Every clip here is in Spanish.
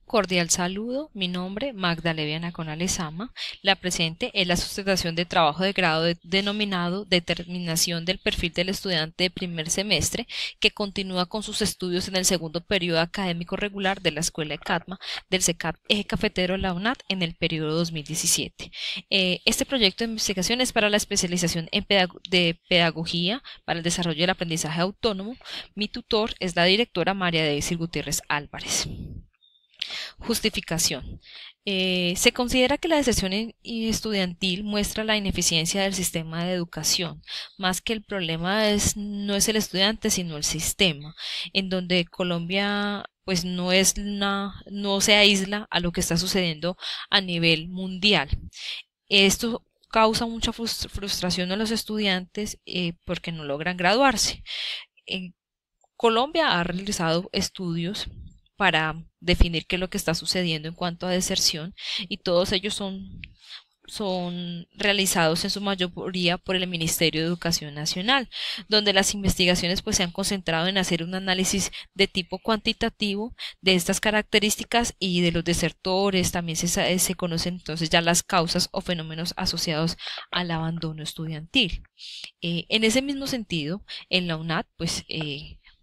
Cordial saludo, mi nombre Magda Leviana Conalesama. La presente es la sustentación de trabajo de grado denominado Determinación del perfil del estudiante de primer semestre que continúa con sus estudios en el segundo periodo académico regular de la Escuela de Catma del CECAP Eje Cafetero La UNAD en el periodo 2017. Este proyecto de investigación es para la especialización de pedagogía para el desarrollo del aprendizaje autónomo. Mi tutor es la directora María Daisy Gutiérrez Álvarez. Justificación. Se considera que la deserción estudiantil muestra la ineficiencia del sistema de educación, más que el problema no es el estudiante, sino el sistema, en donde Colombia pues no se aísla a lo que está sucediendo a nivel mundial. Esto causa mucha frustración a los estudiantes porque no logran graduarse. Colombia ha realizado estudios para definir qué es lo que está sucediendo en cuanto a deserción y todos ellos son realizados en su mayoría por el Ministerio de Educación Nacional, donde las investigaciones pues se han concentrado en hacer un análisis de tipo cuantitativo de estas características y de los desertores. También se conocen entonces ya las causas o fenómenos asociados al abandono estudiantil. En ese mismo sentido, en la UNAD pues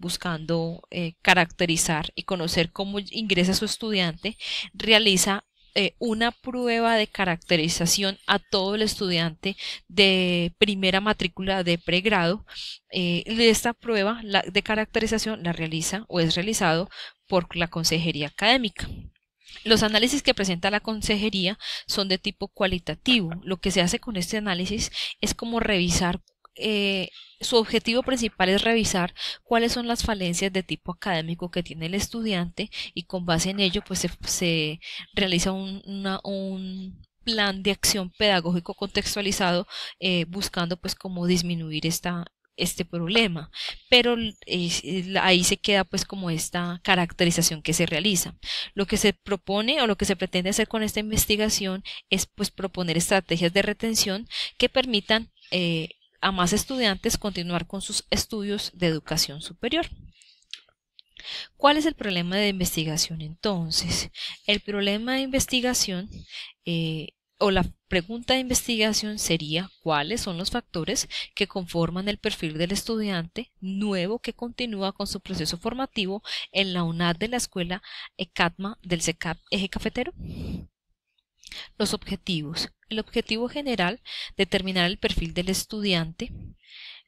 buscando caracterizar y conocer cómo ingresa su estudiante, realiza una prueba de caracterización a todo el estudiante de primera matrícula de pregrado. Esta prueba de caracterización la realiza o es realizado por la consejería académica. Los análisis que presenta la consejería son de tipo cualitativo. Lo que se hace con este análisis es como revisar su objetivo principal es revisar cuáles son las falencias de tipo académico que tiene el estudiante y con base en ello pues se realiza un plan de acción pedagógico contextualizado buscando pues cómo disminuir este problema, pero ahí se queda pues como esta caracterización que se realiza. Lo que se propone o lo que se pretende hacer con esta investigación es pues proponer estrategias de retención que permitan a más estudiantes continuar con sus estudios de educación superior. ¿Cuál es el problema de investigación entonces? El problema de investigación o la pregunta de investigación sería ¿cuáles son los factores que conforman el perfil del estudiante nuevo que continúa con su proceso formativo en la UNAD de la Escuela ECATMA del CECAP Eje Cafetero? Los objetivos. El objetivo general, determinar el perfil del estudiante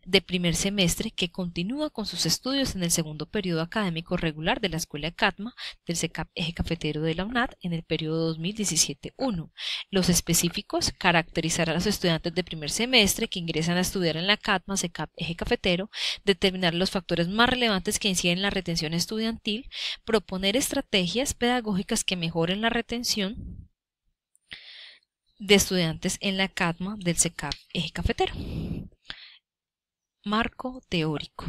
de primer semestre que continúa con sus estudios en el segundo periodo académico regular de la Escuela de Catma del CECAP Eje Cafetero de la UNAD en el periodo 2017-1. Los específicos, caracterizar a los estudiantes de primer semestre que ingresan a estudiar en la Catma CECAP Eje Cafetero, determinar los factores más relevantes que inciden en la retención estudiantil, proponer estrategias pedagógicas que mejoren la retención de estudiantes en la Catma del CECAP Eje Cafetero. Marco teórico.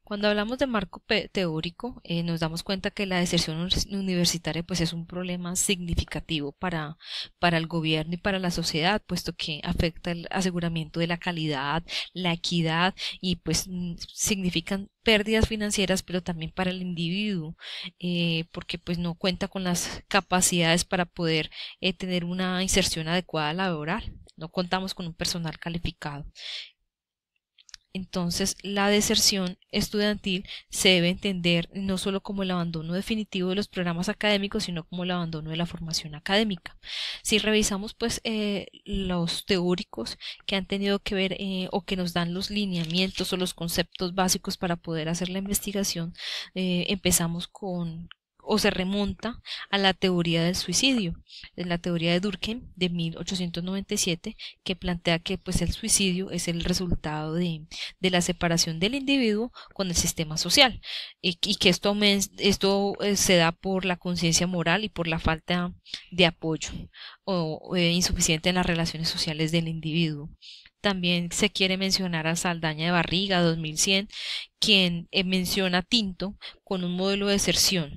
Cuando hablamos de marco teórico, nos damos cuenta que la deserción universitaria pues es un problema significativo para el gobierno y para la sociedad, puesto que afecta el aseguramiento de la calidad, la equidad y pues significan pérdidas financieras, pero también para el individuo, porque pues no cuenta con las capacidades para poder tener una inserción adecuada laboral. No contamos con un personal calificado. Entonces, la deserción estudiantil se debe entender no solo como el abandono definitivo de los programas académicos, sino como el abandono de la formación académica. Si revisamos pues los teóricos que han tenido que ver o que nos dan los lineamientos o los conceptos básicos para poder hacer la investigación, empezamos con o se remonta a la teoría del suicidio, la teoría de Durkheim de 1897, que plantea que pues el suicidio es el resultado de la separación del individuo con el sistema social y que esto se da por la conciencia moral y por la falta de apoyo o insuficiente en las relaciones sociales del individuo. También se quiere mencionar a Saldaña de Barriga, 2100, quien menciona a Tinto con un modelo de deserción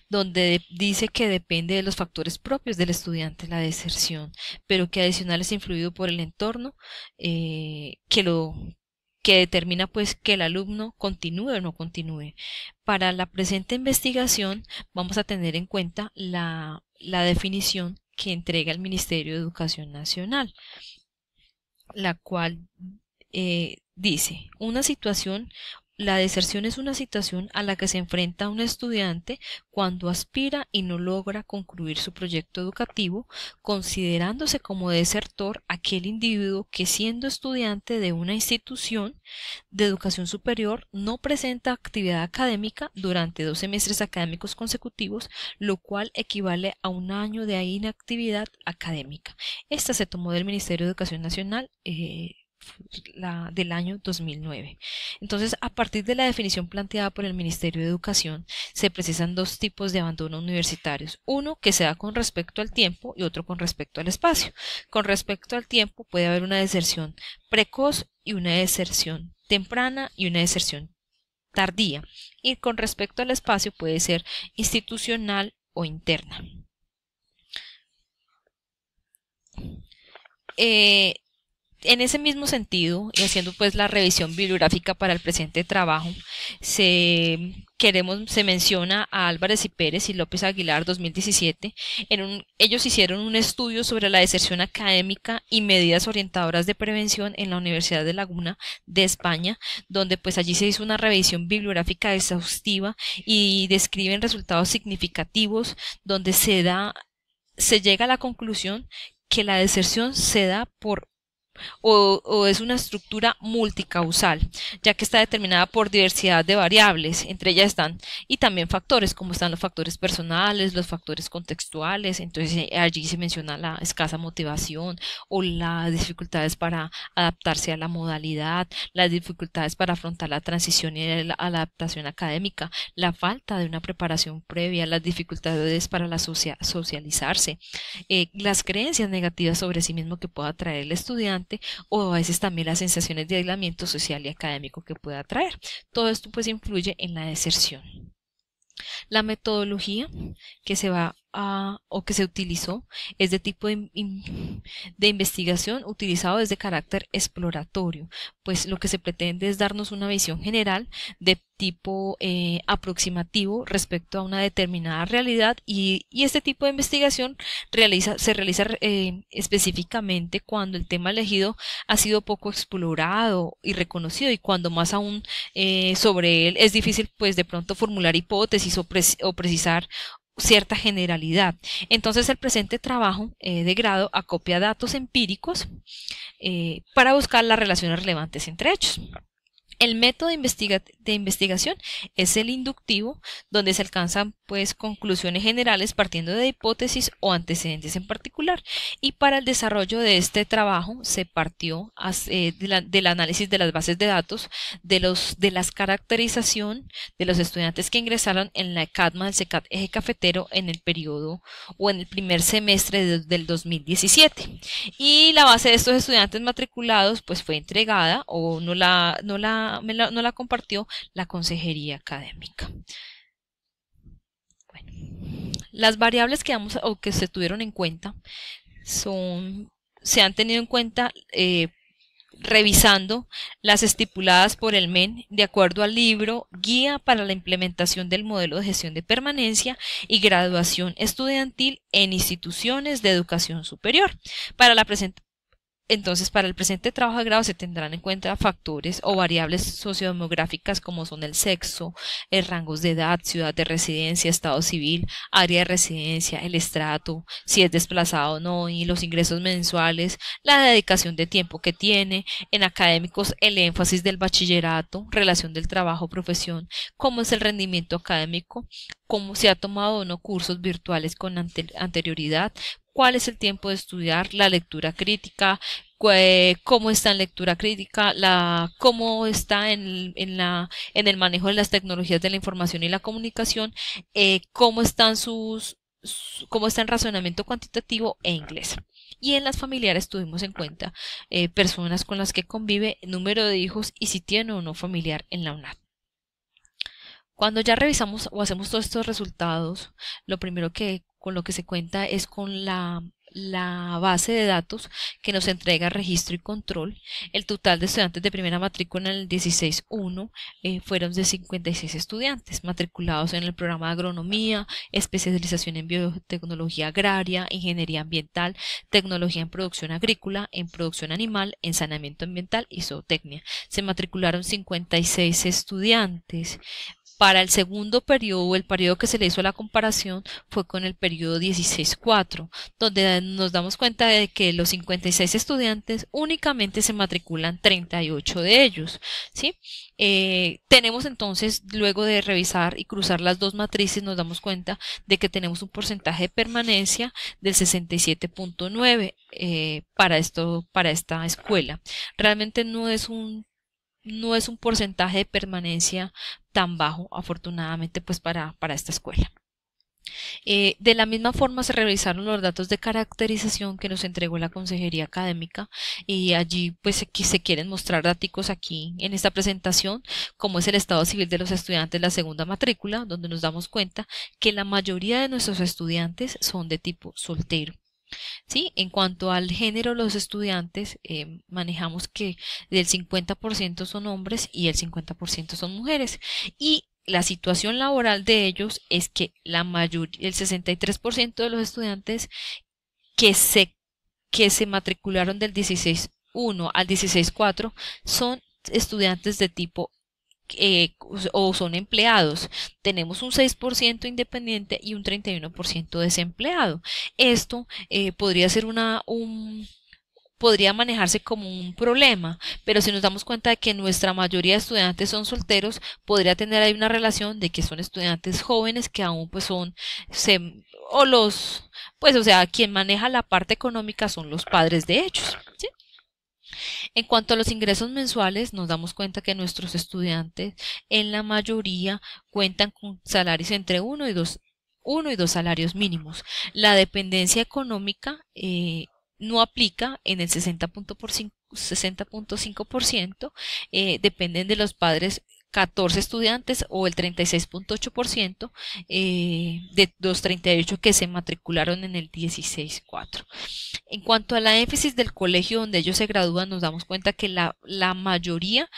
donde dice que depende de los factores propios del estudiante la deserción, pero que adicional es influido por el entorno que que determina pues que el alumno continúe o no continúe. Para la presente investigación vamos a tener en cuenta la definición que entrega el Ministerio de Educación Nacional, la cual dice, la deserción es una situación a la que se enfrenta un estudiante cuando aspira y no logra concluir su proyecto educativo, considerándose como desertor aquel individuo que, siendo estudiante de una institución de educación superior, no presenta actividad académica durante 2 semestres académicos consecutivos, lo cual equivale a un año de inactividad académica. Esta se tomó del Ministerio de Educación Nacional del año 2009. Entonces, a partir de la definición planteada por el Ministerio de Educación, se precisan 2 tipos de abandono universitarios. Uno que se da con respecto al tiempo y otro con respecto al espacio. Con respecto al tiempo puede haber una deserción precoz y una deserción temprana y una deserción tardía. Y con respecto al espacio puede ser institucional o interna. En ese mismo sentido, y haciendo pues la revisión bibliográfica para el presente trabajo, se menciona a Álvarez y Pérez y López Aguilar 2017. Ellos hicieron un estudio sobre la deserción académica y medidas orientadoras de prevención en la Universidad de Laguna de España, donde pues allí se hizo una revisión bibliográfica exhaustiva y describen resultados significativos donde se llega a la conclusión que la deserción se da o es una estructura multicausal, ya que está determinada por diversidad de variables, entre ellas están, y también factores, como están los factores personales, los factores contextuales. Entonces allí se menciona la escasa motivación o las dificultades para adaptarse a la modalidad, las dificultades para afrontar la transición y la adaptación académica, la falta de una preparación previa, las dificultades para socializarse, las creencias negativas sobre sí mismo que pueda traer el estudiante, o a veces también las sensaciones de aislamiento social y académico que pueda traer. Todo esto pues influye en la deserción. La metodología que que se utilizó es de tipo de investigación utilizado desde carácter exploratorio, pues lo que se pretende es darnos una visión general de tipo aproximativo respecto a una determinada realidad, y este tipo de investigación se realiza específicamente cuando el tema elegido ha sido poco explorado y reconocido, y cuando más aún sobre él es difícil pues de pronto formular hipótesis o precisar cierta generalidad. Entonces el presente trabajo de grado acopia datos empíricos para buscar las relaciones relevantes entre ellos. El método de investigación es el inductivo, donde se alcanzan pues conclusiones generales partiendo de hipótesis o antecedentes en particular. Y para el desarrollo de este trabajo se partió del análisis de las bases de datos, de las caracterización de los estudiantes que ingresaron en la ECATMA del CECAT Eje Cafetero en el periodo o en el primer semestre del 2017. Y la base de estos estudiantes matriculados pues fue entregada o no la compartió la consejería académica. Bueno, las variables que se tuvieron en cuenta se han tenido en cuenta revisando las estipuladas por el MEN de acuerdo al libro Guía para la implementación del modelo de gestión de permanencia y graduación estudiantil en instituciones de educación superior. Entonces, para el presente trabajo de grado se tendrán en cuenta factores o variables sociodemográficas como son el sexo, rangos de edad, ciudad de residencia, estado civil, área de residencia, el estrato, si es desplazado o no, y los ingresos mensuales, la dedicación de tiempo que tiene. En académicos, el énfasis del bachillerato, relación del trabajo-profesión, cómo es el rendimiento académico, cómo se ha tomado o no cursos virtuales con anterioridad, cuál es el tiempo de estudiar, la lectura crítica, cómo está en lectura crítica, cómo está en el manejo de las tecnologías de la información y la comunicación, cómo está en razonamiento cuantitativo e inglés. Y en las familiares tuvimos en cuenta personas con las que convive, número de hijos y si tiene o no familiar en la UNAD. Cuando ya revisamos o hacemos todos estos resultados, lo primero con lo que se cuenta es con la la base de datos que nos entrega registro y control. El total de estudiantes de primera matrícula en el 16-1 fueron de 56 estudiantes matriculados en el programa de agronomía, especialización en biotecnología agraria, ingeniería ambiental, tecnología en producción agrícola, en producción animal, en saneamiento ambiental y zootecnia. Se matricularon 56 estudiantes. Para el segundo periodo, el periodo que se le hizo la comparación fue con el periodo 16-4, donde nos damos cuenta de que los 56 estudiantes únicamente se matriculan 38 de ellos, ¿sí? Tenemos entonces, luego de revisar y cruzar las dos matrices, nos damos cuenta de que tenemos un porcentaje de permanencia del 67.9 para esta escuela. Realmente no es un porcentaje de permanencia tan bajo, afortunadamente, pues para esta escuela. De la misma forma se revisaron los datos de caracterización que nos entregó la Consejería Académica, y allí pues aquí se quieren mostrar datos aquí en esta presentación, como es el estado civil de los estudiantes de la segunda matrícula, donde nos damos cuenta que la mayoría de nuestros estudiantes son de tipo soltero. ¿Sí? En cuanto al género, los estudiantes manejamos que del 50% son hombres y el 50% son mujeres, y la situación laboral de ellos es que el 63% de los estudiantes que se matricularon del 16-1 al 16-4 son estudiantes de tipo o son empleados. Tenemos un 6% independiente y un 31% desempleado. Esto podría ser podría manejarse como un problema, pero si nos damos cuenta de que nuestra mayoría de estudiantes son solteros, podría tener ahí una relación de que son estudiantes jóvenes que aún pues o sea, quien maneja la parte económica son los padres de ellos, ¿sí? En cuanto a los ingresos mensuales, nos damos cuenta que nuestros estudiantes en la mayoría cuentan con salarios entre 1 y 2 salarios mínimos. La dependencia económica no aplica en el 60.5%, dependen de los padres 14 estudiantes o el 36.8% de los 38 que se matricularon en el 16-4. En cuanto a la énfasis del colegio donde ellos se gradúan, nos damos cuenta que la mayoría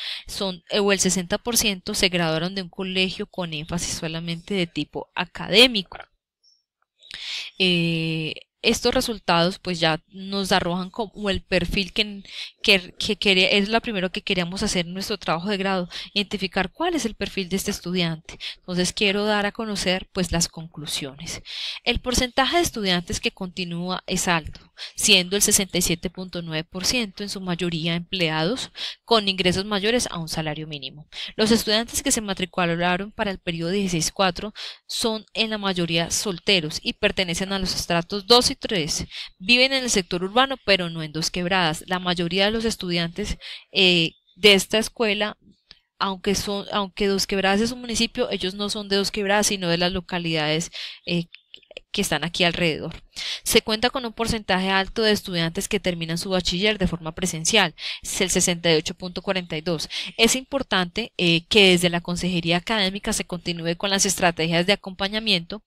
o el 60% se graduaron de un colegio con énfasis solamente de tipo académico. Estos resultados pues ya nos arrojan como el perfil es lo primero que queríamos hacer en nuestro trabajo de grado, identificar cuál es el perfil de este estudiante. Entonces quiero dar a conocer pues las conclusiones. El porcentaje de estudiantes que continúa es alto, siendo el 67.9%, en su mayoría empleados con ingresos mayores a un salario mínimo. Los estudiantes que se matricularon para el periodo 16-4 son en la mayoría solteros y pertenecen a los estratos 2 y 3. Viven en el sector urbano, pero no en Dos Quebradas. La mayoría de los estudiantes de esta escuela, aunque Dos Quebradas es un municipio, ellos no son de Dos Quebradas, sino de las localidades que están aquí alrededor. Se cuenta con un porcentaje alto de estudiantes que terminan su bachiller de forma presencial, es el 68.42. Es importante que desde la Consejería Académica se continúe con las estrategias de acompañamiento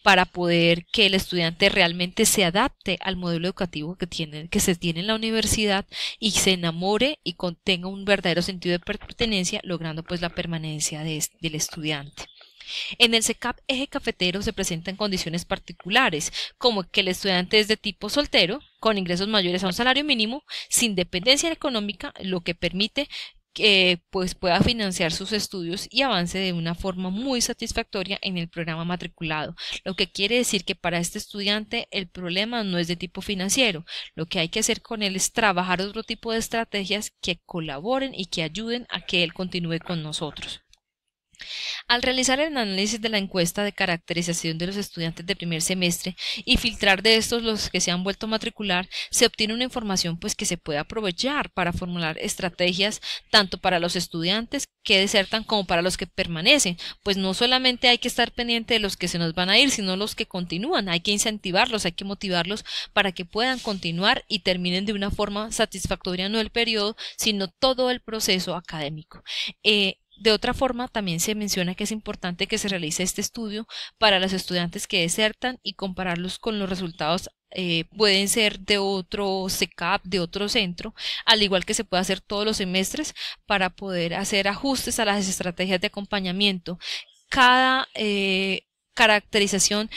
para poder que el estudiante realmente se adapte al modelo educativo que se tiene en la universidad y se enamore y tenga un verdadero sentido de pertenencia, logrando pues la permanencia del estudiante. En el SECAP Eje Cafetero se presentan condiciones particulares, como que el estudiante es de tipo soltero, con ingresos mayores a un salario mínimo, sin dependencia económica, lo que permite que pues pueda financiar sus estudios y avance de una forma muy satisfactoria en el programa matriculado, lo que quiere decir que para este estudiante el problema no es de tipo financiero. Lo que hay que hacer con él es trabajar otro tipo de estrategias que colaboren y que ayuden a que él continúe con nosotros. Al realizar el análisis de la encuesta de caracterización de los estudiantes de primer semestre y filtrar de estos los que se han vuelto a matricular, se obtiene una información pues que se puede aprovechar para formular estrategias tanto para los estudiantes que desertan como para los que permanecen, pues no solamente hay que estar pendiente de los que se nos van a ir, sino los que continúan. Hay que incentivarlos, hay que motivarlos para que puedan continuar y terminen de una forma satisfactoria no el periodo, sino todo el proceso académico. De otra forma, también se menciona que es importante que se realice este estudio para los estudiantes que desertan y compararlos con los resultados pueden ser de otro CECAP, de otro centro, al igual que se puede hacer todos los semestres para poder hacer ajustes a las estrategias de acompañamiento. Cada caracterización